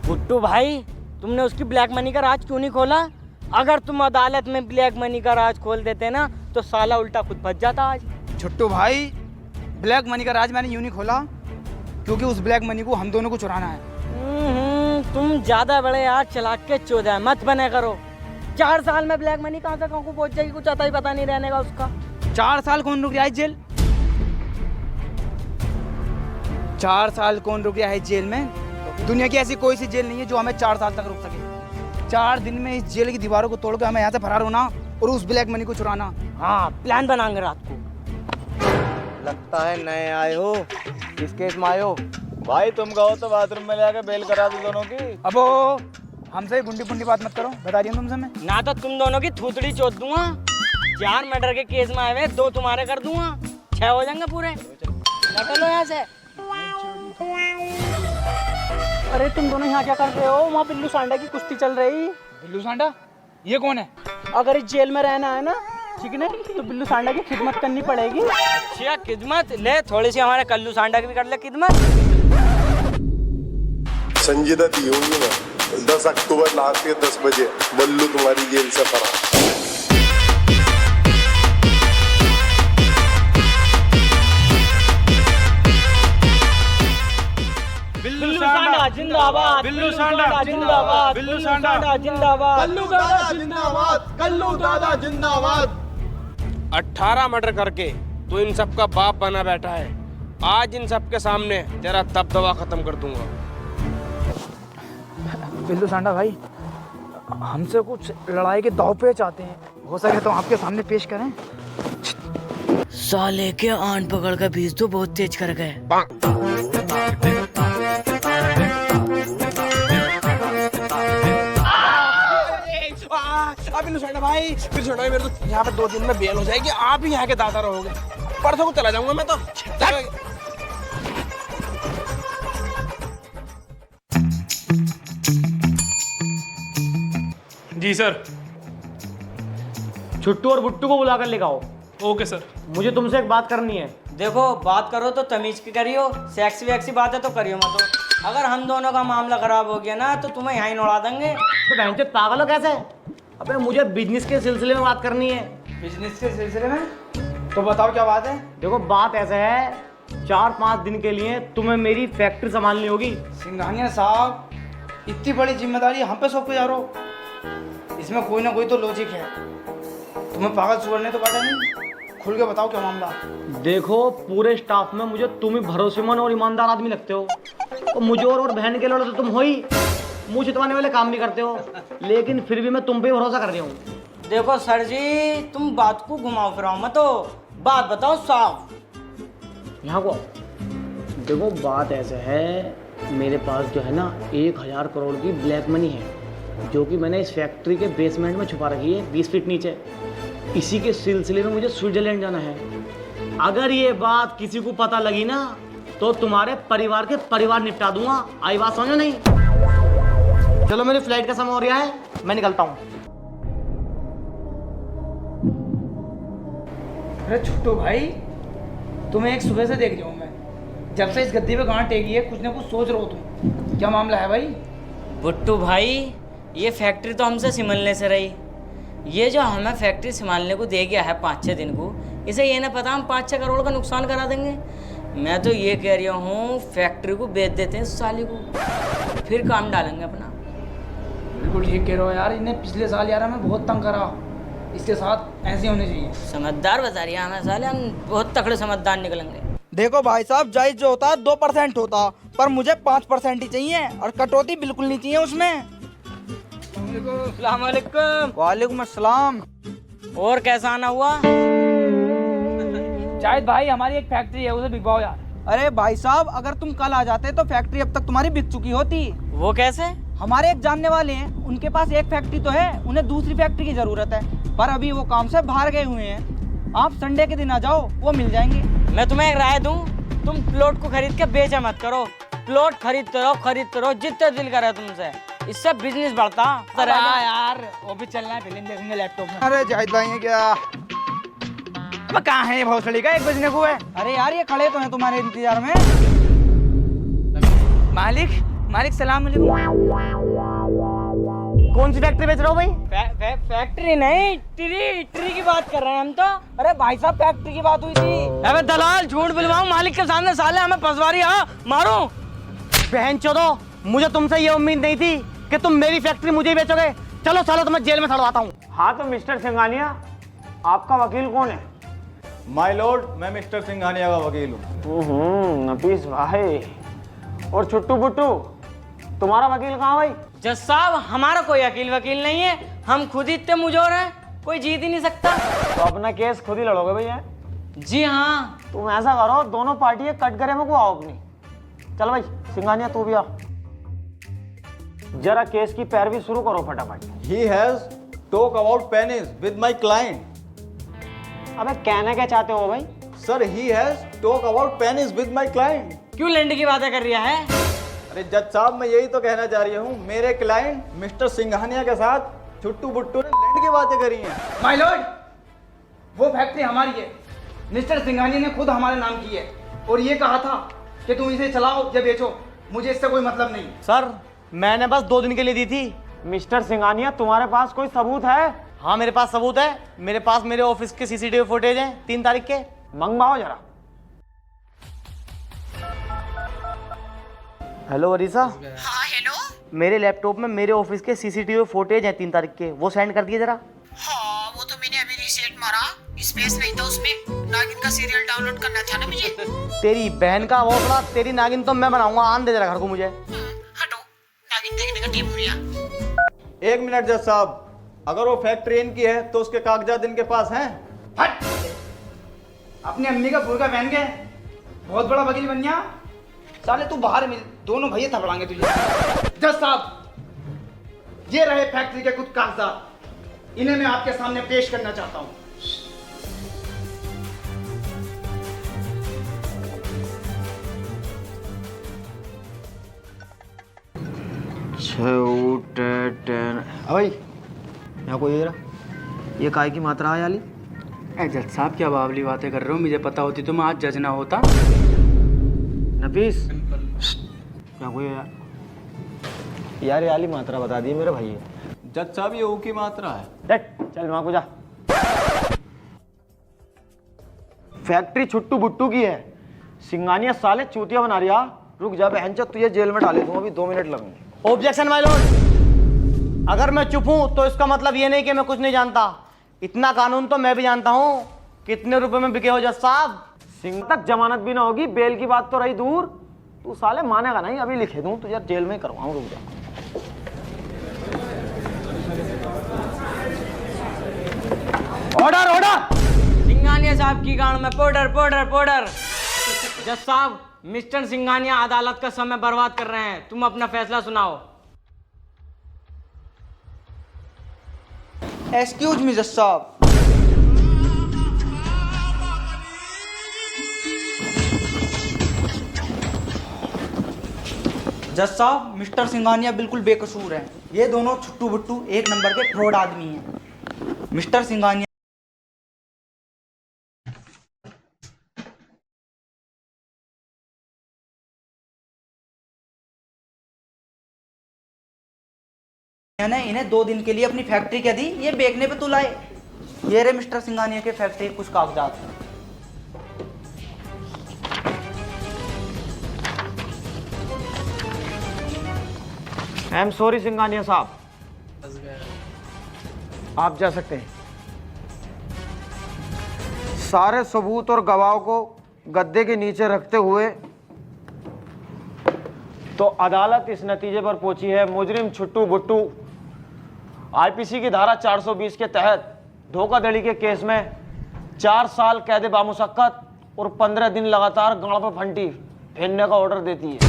गुट्टू भाई, तुमने उसकी ब्लैक मनी का राज क्यों नहीं खोला? अगर तुम अदालत में ब्लैक मनी का राज खोल देते ना तो साला उल्टा खुद बच जाता आज। छोटू भाई, ब्लैक मनी का राज मैंने यूं नहीं खोला क्योंकि उस ब्लैक मनी को हम दोनों को चुराना है। तुम ज्यादा बड़े यार चलाक के चोदा मत बने करो। 4 साल में ब्लैक मनी कहाँ से कहाँ को पहुंच जाएगी, कुछ आता ही पता नहीं रहने का उसका। 4 साल कौन रुक गया है जेल? 4 साल कौन रुक गया है जेल में? दुनिया की ऐसी कोई सी जेल नहीं है जो हमें 4 साल तक रुक सके। 4 दिन में इस जेल की दीवारों को तोड़ के हमें यहाँ से फरार होना और उस ब्लैक मनी को चुराना। हाँ, प्लान बनाएंगे रात को। लगता है नए आए हो, किस केस में आए हो? भाई तुम कहो तो बाथरूम में लेके बेल करा दो दोनों की। अबो हमसे गुंडी पुंडी बात मत करो, बता रही हूँ तुमसे मैं। ना तो तुम दोनों की थूथड़ी चोद दूंगा। 4 मर्डर के केस में आए हुए 2 तुम्हारे कर दूंगा, 6 हो जाएंगे पूरे। निकलो यहाँ से। अरे तुम दोनों यहाँ क्या कर रहे हो? वहाँ बिल्लू सांडा की कुश्ती चल रही। बिल्लू सांडा? ये कौन है? अगर इस जेल में रहना है ना, ठीक है, तो बिल्लू सांडा की खिदमत करनी पड़ेगी। अच्छा खिदमत ले, थोड़ी सी हमारे कल्लू सांडा की भी कर ले खिदमत। संजय दत्त होंगी ना 10 अक्टूबर रात के 10 बजे बल्लू तुम्हारी जेल से फरार। बिल्लू सांडा जिंदाबाद, बिल्लू सांडा जिंदाबाद, बिल्लू सांडा जिंदाबाद, कल्लू दादा जिंदाबाद, कल्लू दादा जिंदाबाद। 18 मर्डर करके तो इन सब का बाप बना बैठा है। आज इन सब के सामने तेरा दबदबा खत्म कर दूंगा। बिल्लू सांडा भाई, हमसे कुछ लड़ाई के दाव पे चाहते हैं, हो सके तो आपके सामने पेश करें। साले के आन पकड़ कर भेज दो, बहुत तेज कर गए। बिल्लू सांडा भाई, फिर छोड़ा मेरे तो यहाँ पे 2 दिन में बेल हो जाएगी। आप ही यहाँ के दादा रहोगे। परसों को चला जाऊंगा मैं तो। जी सर। छुट्टू और बुट्टू को बुला कर लेकर आओ। Okay sir. मुझे तुमसे एक बात करनी है। देखो, बात करो तो तमीज की करियो, सेक्सी वैक्सी बातें तो करियो मत। अगर हम दोनों का मामला खराब हो गया ना तो तुम्हें यहाँ ही उड़ा देंगे। तो बहन से पागल हो कैसे? अबे मुझे बिजनेस के सिलसिले में बात करनी है। बिजनेस के सिलसिले में? तो बताओ क्या बात है। देखो बात ऐसा है, 4-5 दिन के लिए तुम्हें मेरी फैक्ट्री संभालनी होगी। सिंघानिया साहब, इतनी बड़ी जिम्मेदारी हम पे सौंपे जा रहे हो, इसमें कोई ना कोई तो लॉजिक है। तुम्हें पागल सुअर ने तो काटा नहीं। खुल के बताओ क्या मामला। देखो, पूरे स्टाफ में मुझे तुम ही भरोसेमंद और ईमानदार आदमी लगते हो। तो मुझे और बहन के लड़ो तो तुम हो ही, मुंह छितवाने वाले काम भी करते हो, लेकिन फिर भी मैं तुम पे ही भरोसा कर रही हूँ। देखो सर जी, तुम बात को घुमाओ फिराओ मत, बात बताओ साफ। यहाँ को देखो, बात ऐसे है, मेरे पास जो है ना 1000 करोड़ की ब्लैक मनी है, जो कि मैंने इस फैक्ट्री के बेसमेंट में छुपा रखी है 20 फीट नीचे। इसी के सिलसिले में मुझे स्विट्जरलैंड जाना है। अगर ये बात किसी को पता लगी ना तो तुम्हारे परिवार के परिवार निपटा दूंगा। आई बात समझो नहीं? चलो, मेरी फ्लाइट का समय हो रहा है, मैं निकलता हूँ। अरे छोटू भाई, तुम्हें एक सुबह से देख रहा हूँ मैं, जब से इस गद्दी पे गांठ टेकी है कुछ ना कुछ सोच रहे हो तुम। क्या मामला है भाई? बुट्टू भाई, ये फैक्ट्री तो हमसे संभालने से रही। ये जो हमें फैक्ट्री संभालने को दे गया है 5-6 दिन को, इसे ये ना पता हम 5-6 करोड़ का नुकसान करा देंगे। मैं तो ये कह रहा हूँ, फैक्ट्री को बेच देते हैं इस साली को, फिर काम डालेंगे अपना। बिल्कुल ठीक कह रहे हो यार, इन्हें पिछले साल यार हमें बहुत तंग करा, इसके साथ ऐसे होने चाहिए। समझदार बता रही है हमें साले, हम बहुत तकड़े समझदार निकलेंगे। देखो भाई साहब, जायज जो होता है 2% होता, पर मुझे 5% ही चाहिए और कटौती बिल्कुल नहीं चाहिए उसमें। अस्सलाम वालेकुम। वालेकुम अस्सलाम। और कैसा आना हुआ? जायद भाई, हमारी एक फैक्ट्री है, उसे बिकवाओ यार। अरे भाई साहब, अगर तुम कल आ जाते तो फैक्ट्री अब तक तुम्हारी बिक चुकी होती। वो कैसे? हमारे एक जानने वाले हैं, उनके पास एक फैक्ट्री तो है, उन्हें दूसरी फैक्ट्री की जरूरत है, पर अभी वो काम से बाहर गए हुए हैं। आप संडे के दिन आ जाओ, वो मिल जाएंगे। मैं तुम्हें एक राय दूं, तुम प्लॉट को खरीद के बेचा मत करो। प्लॉट खरीदते रहो जितने दिल करे तुमसे, इससे बिजनेस बढ़ता। यार वो भी चलना है, फिल्म देखेंगे लैपटॉप में। अरे जाहिद भाई है क्या? अब कहाँ है ये भोसड़ी का 1 बजने को है? अरे यार ये खड़े तो हैं तुम्हारे इंतजार में। मालिक मालिक सलाम अलैकुम। कौन सी फैक्ट्री बेच रहे हो भाई? फैक्ट्री नहीं, ट्री की बात कर रहे हैं हम तो। अरे भाई साहब फैक्ट्री की बात हुई थी। अबे दलाल, झूठ बुलवाऊं मालिक के सामने, साले हमें फंसवारी। हाँ मारो। बहन चोदो, मुझे तुमसे ये उम्मीद नहीं थी कि तुम मेरी फैक्ट्री मुझे ही बेचोगे। चलो चलो, तुम्हें जेल में सड़वाता हूँ। हाँ तो मिस्टर सिंघानिया, आपका वकील कौन है? माय लॉर्ड, मैं मिस्टर सिंघानिया का वकील हूँ। नफीस भाई। और छुट्टू बुट्टू, तुम्हारा वकील कहाँ भाई? जज साहब, हमारा कोई वकील नहीं है, हम खुद ही इतने मुजोर हैं, कोई जीत ही नहीं सकता। तो अपना केस खुद ही लड़ोगे भैया? जी हाँ। तुम ऐसा करो, दोनों पार्टी कटघरे में को आओ अपनी। चल भाई सिंघानिया, तू भी आ, जरा केस की पैरवी शुरू करो फटाफट। He has talk about pennies with my client. अबे कहना क्या चाहते हो भाई? Sir, he has talk about pennies with my client. क्यों लैंड की बातें कर रहा है? अरे जज साहब, मैं यही तो कहना चाह रही हूँ, मेरे क्लाइंट मिस्टर सिंघानिया के साथ छुट्टू बुट्टू ने लैंड की बातें करी हैं। माय लॉर्ड, वो फैक्ट्री हमारी है। मिस्टर सिंघानिया ने खुद हमारे नाम की है और ये कहा था कि तुम इसे चलाओ या बेचो, मुझे इससे कोई मतलब नहीं। सर, मैंने बस 2 दिन के लिए दी थी। मिस्टर सिंघानिया, तुम्हारे पास कोई सबूत है? हाँ मेरे पास सबूत है। मेरे पास मेरे ऑफिस के सीसीटीवी फुटेज हैं 3 तारीख के। मंगवाओ जरा। हेलो अरीसा। हाँ हेलो। मेरे लैपटॉप में मेरे ऑफिस के सीसीटीवी फुटेज हैं 3 तारीख के, वो सेंड कर दिए जरा। हाँ वो तो मैंने अभी रिसेट मारा, स्पेस नहीं था उसमें, नागिन का सीरियल डाउनलोड करना था ना मुझे। तेरी बहन का वो बड़ा, तेरी नागिन तो मैं बनाऊंगा। आन दे जरा घर को मुझे। हटो, नागिन देखने का टीम हो गया। 1 मिनट जज साहब, अगर वो फैक्ट्री इनकी है तो उसके कागजात इनके पास हैं? हट, अपनी अम्मी का बुर्का पहन के बहुत बड़ा वकील बन गया। साले तू बाहर मिल, दोनों भैया थपड़ाएंगे तुझे। जज साहब, ये रहे फैक्ट्री के कुछ कागजात, इन्हें मैं आपके सामने पेश करना चाहता हूँ। भाई यहाँ कोई ये काय की मात्रा है याली? जज साहब क्या बावली बातें कर रहे हो, मुझे पता होती तो मैं आज जज ना होता। नफीस, क्या कोई यार याली मात्रा बता दी मेरे भाई। जज साहब, ये ऊ की मात्रा है। देख, चल वहां को जा। फैक्ट्री छुट्टू बुट्टू की है। सिंघानिया साले चूतिया बना रहा। रुक जा बहन चो, तुझे जेल में डाले दूंगा, अभी 2 मिनट लगेंगे। ऑब्जेक्शन माय लॉर्ड, अगर मैं चुप हूं तो इसका मतलब ये नहीं कि मैं कुछ नहीं जानता। इतना कानून तो मैं भी जानता हूं। कितने रुपए में बिके हो जज साहब? सिंह तक जमानत भी ना होगी, बेल की बात तो रही दूर। तू साले मानेगा नहीं, अभी लिखे दूं तुझे जेल में ही करवाऊं। रुक जा। Order order. सिंघानिया साहब की गांड में पाउडर पाउडर पाउडर। जज साहब, मिस्टर सिंघानिया अदालत का समय बर्बाद कर रहे हैं, तुम अपना फैसला सुनाओ। एक्सक्यूज मी जज साहब। जज साहब, मिस्टर सिंघानिया बिल्कुल बेकसूर हैं। ये दोनों छुट्टू बुट्टू 1 नंबर के फ्रॉड आदमी हैं। मिस्टर सिंघानिया ने इन्हें 2 दिन के लिए अपनी फैक्ट्री क्या दी, ये बेचने पे तुलाए। ये रहे मिस्टर सिंघानिया के फैक्ट्री के कुछ कागजात। आई एम सॉरी सिंघानिया साहब, आप जा सकते हैं। सारे सबूत और गवाहों को गद्दे के नीचे रखते हुए तो अदालत इस नतीजे पर पहुंची है, मुजरिम छुट्टू बुट्टू आईपीसी की धारा 420 के तहत धोखाधड़ी के केस में 4 साल कैद बामुशक्कत और 15 दिन लगातार गांड पर फंटी फेरने का ऑर्डर देती है।